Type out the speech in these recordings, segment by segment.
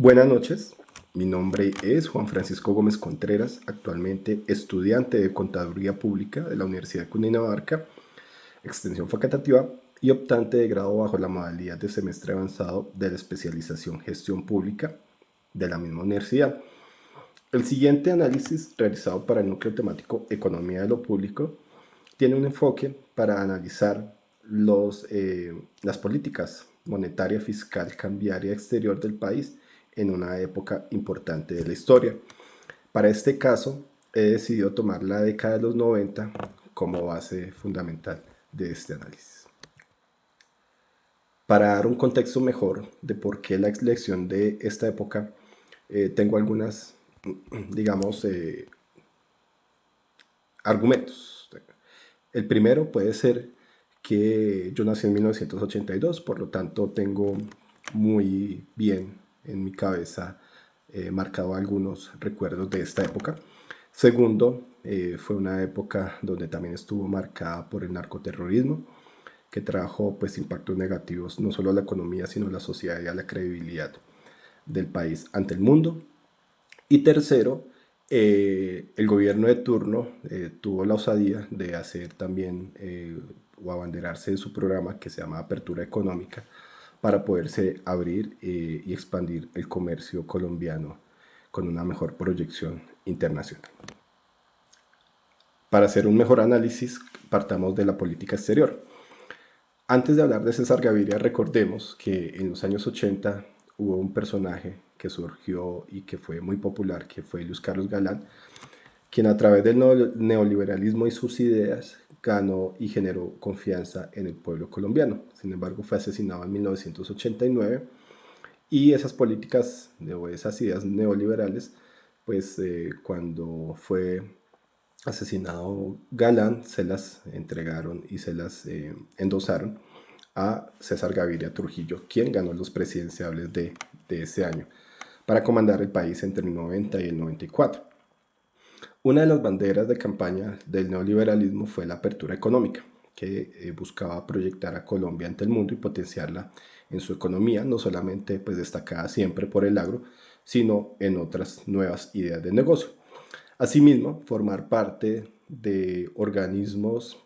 Buenas noches, mi nombre es Juan Francisco Gómez Contreras, actualmente estudiante de Contaduría Pública de la Universidad de Cundinamarca, extensión facultativa y optante de grado bajo la modalidad de semestre avanzado de la especialización Gestión Pública de la misma universidad. El siguiente análisis realizado para el núcleo temático Economía de lo Público tiene un enfoque para analizar las políticas monetaria, fiscal, cambiaria exterior del país en una época importante de la historia. Para este caso, he decidido tomar la década de los 90 como base fundamental de este análisis. Para dar un contexto mejor de por qué la elección de esta época, tengo algunas, digamos, argumentos. El primero puede ser que yo nací en 1982, por lo tanto tengo muy bien en mi cabeza marcado algunos recuerdos de esta época. Segundo, fue una época donde también estuvo marcada por el narcoterrorismo, que trajo pues impactos negativos no solo a la economía, sino a la sociedad y a la credibilidad del país ante el mundo. Y tercero, el gobierno de turno tuvo la osadía de hacer también o abanderarse de su programa que se llama Apertura Económica para poderse abrir y expandir el comercio colombiano con una mejor proyección internacional. Para hacer un mejor análisis, partamos de la política exterior. Antes de hablar de César Gaviria, recordemos que en los años 80 hubo un personaje que surgió y que fue muy popular, que fue Luis Carlos Galán, quien a través del neoliberalismo y sus ideas ganó y generó confianza en el pueblo colombiano. Sin embargo, fue asesinado en 1989 y esas políticas o esas ideas neoliberales, pues cuando fue asesinado Galán, se las entregaron y se las endosaron a César Gaviria Trujillo, quien ganó los presidenciables de ese año, para comandar el país entre el 90 y el 94. Una de las banderas de campaña del neoliberalismo fue la apertura económica, que buscaba proyectar a Colombia ante el mundo y potenciarla en su economía, no solamente pues destacada siempre por el agro, sino en otras nuevas ideas de negocio. Asimismo, formar parte de organismos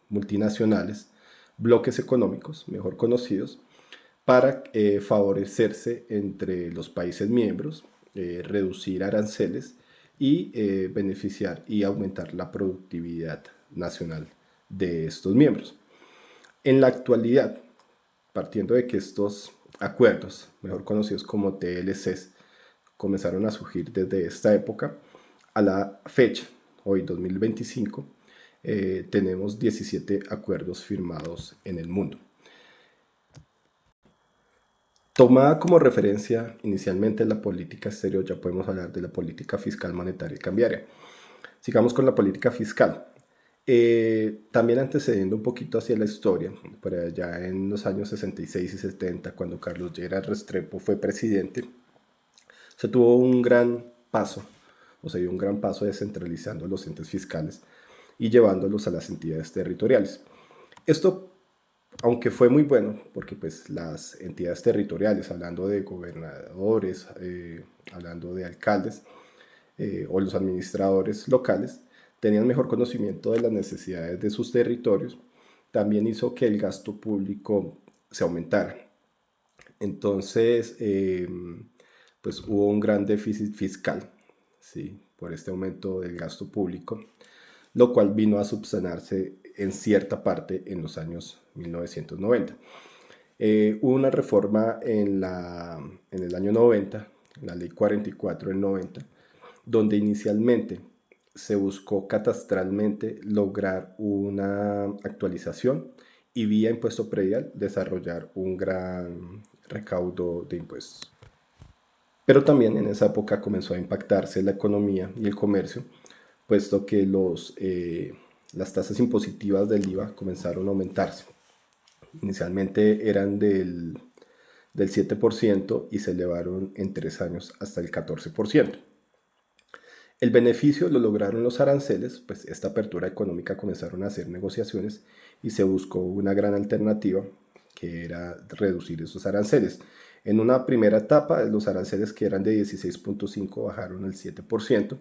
multinacionales, bloques económicos, mejor conocidos, para favorecerse entre los países miembros, reducir aranceles y beneficiar y aumentar la productividad nacional de estos miembros. En la actualidad, partiendo de que estos acuerdos, mejor conocidos como TLCs, comenzaron a surgir desde esta época, a la fecha, hoy 2025, tenemos 17 acuerdos firmados en el mundo. Tomada como referencia inicialmente la política exterior, ya podemos hablar de la política fiscal, monetaria y cambiaria. Sigamos con la política fiscal. También antecediendo un poquito hacia la historia, por allá en los años 66 y 70, cuando Carlos Lleras Restrepo fue presidente, se tuvo un gran paso, o se dio un gran paso descentralizando los entes fiscales y llevándolos a las entidades territoriales. Esto, aunque fue muy bueno, porque pues las entidades territoriales, hablando de gobernadores, hablando de alcaldes o los administradores locales, tenían mejor conocimiento de las necesidades de sus territorios, también hizo que el gasto público se aumentara. Entonces, pues hubo un gran déficit fiscal, ¿sí?, por este aumento del gasto público, lo cual vino a subsanarse en cierta parte en los años 1990. Hubo una reforma en el año 90, la ley 44 del 90, donde inicialmente se buscó catastralmente lograr una actualización y vía impuesto predial desarrollar un gran recaudo de impuestos. Pero también en esa época comenzó a impactarse la economía y el comercio, puesto que las tasas impositivas del IVA comenzaron a aumentarse. Inicialmente eran del 7% y se elevaron en 3 años hasta el 14%. El beneficio lo lograron los aranceles, pues esta apertura económica comenzaron a hacer negociaciones y se buscó una gran alternativa que era reducir esos aranceles. En una primera etapa, los aranceles que eran de 16.5 bajaron al 7%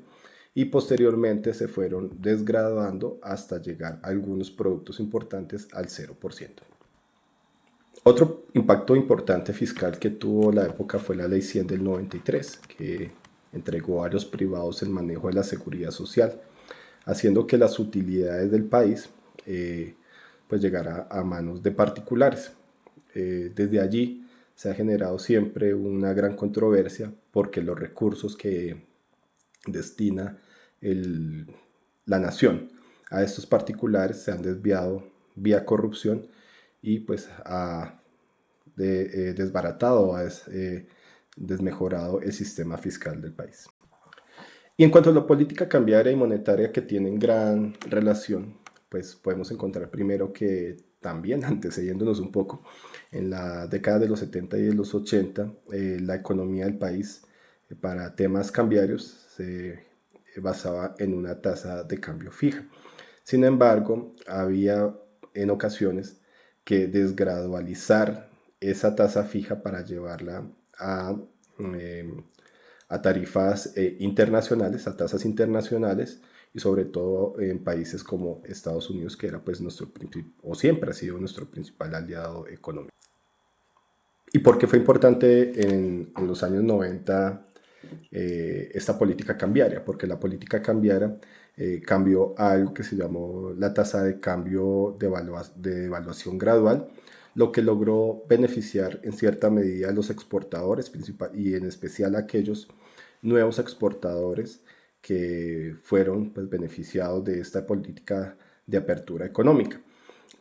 y posteriormente se fueron desgraduando hasta llegar a algunos productos importantes al 0%. Otro impacto importante fiscal que tuvo la época fue la Ley 100 del 93, que entregó a los privados el manejo de la seguridad social, haciendo que las utilidades del país pues llegara a manos de particulares. Desde allí se ha generado siempre una gran controversia porque los recursos que destina la nación a estos particulares se han desviado vía corrupción y pues ha desbaratado, ha desmejorado el sistema fiscal del país. Y en cuanto a la política cambiaria y monetaria que tienen gran relación, pues podemos encontrar primero que también, antecediéndonos un poco, en la década de los 70 y de los 80, la economía del país para temas cambiarios se basaba en una tasa de cambio fija. Sin embargo, había en ocasiones que desgradualizar esa tasa fija para llevarla eh, a tarifas internacionales, a tasas internacionales, y sobre todo en países como Estados Unidos, que era pues o siempre ha sido nuestro principal aliado económico. ¿Y por qué fue importante en los años 90 esta política cambiaria? Porque la política cambiaria cambió a algo que se llamó la tasa de cambio de evaluación gradual, lo que logró beneficiar en cierta medida a los exportadores y en especial a aquellos nuevos exportadores que fueron pues, beneficiados de esta política de apertura económica.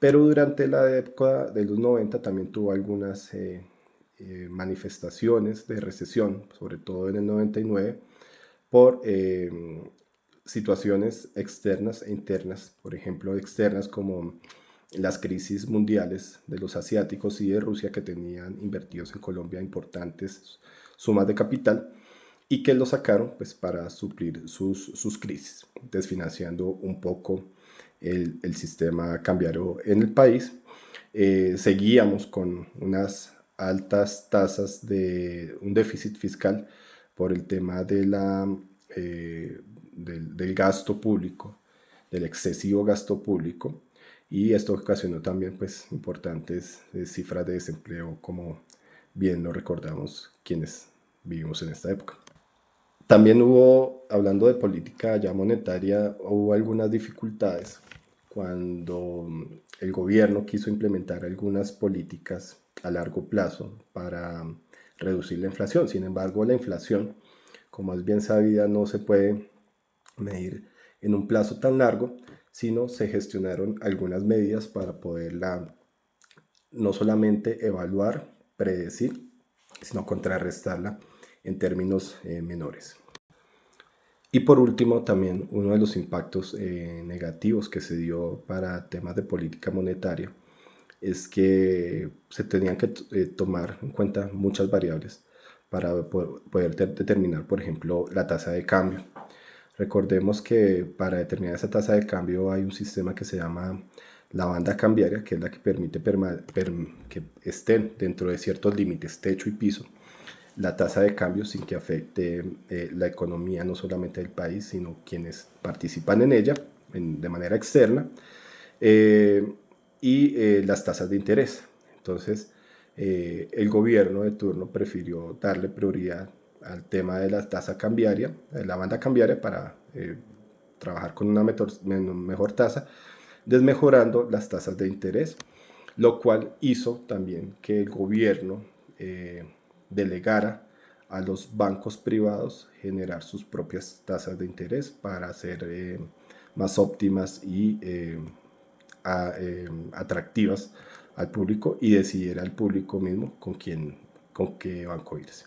Pero durante la década de los 90 también tuvo algunas manifestaciones de recesión, sobre todo en el 99, por situaciones externas e internas, por ejemplo, externas como las crisis mundiales de los asiáticos y de Rusia que tenían invertidos en Colombia importantes sumas de capital y que lo sacaron pues, para suplir sus crisis, desfinanciando un poco el sistema cambiario en el país. Seguíamos con unas altas tasas de un déficit fiscal por el tema del gasto público, del excesivo gasto público, y esto ocasionó también pues, importantes cifras de desempleo, como bien lo recordamos quienes vivimos en esta época. También hablando de política ya monetaria, hubo algunas dificultades cuando el gobierno quiso implementar algunas políticas a largo plazo para reducir la inflación. Sin embargo, la inflación, como es bien sabida, no se puede medir en un plazo tan largo, sino se gestionaron algunas medidas para poderla no solamente evaluar, predecir, sino contrarrestarla en términos menores. Y por último, también uno de los impactos negativos que se dio para temas de política monetaria es que se tenían que tomar en cuenta muchas variables para poder determinar, por ejemplo, la tasa de cambio. Recordemos que para determinar esa tasa de cambio hay un sistema que se llama la banda cambiaria, que es la que permite que estén dentro de ciertos límites, techo y piso, la tasa de cambio sin que afecte la economía no solamente del país, sino quienes participan en ella de manera externa, y las tasas de interés. Entonces, el gobierno de turno prefirió darle prioridad al tema de la tasa cambiaria, de la banda cambiaria, para trabajar con una mejor tasa, desmejorando las tasas de interés, lo cual hizo también que el gobierno delegara a los bancos privados generar sus propias tasas de interés para ser más óptimas y atractivas al público, y decidiera al público mismo con qué banco irse.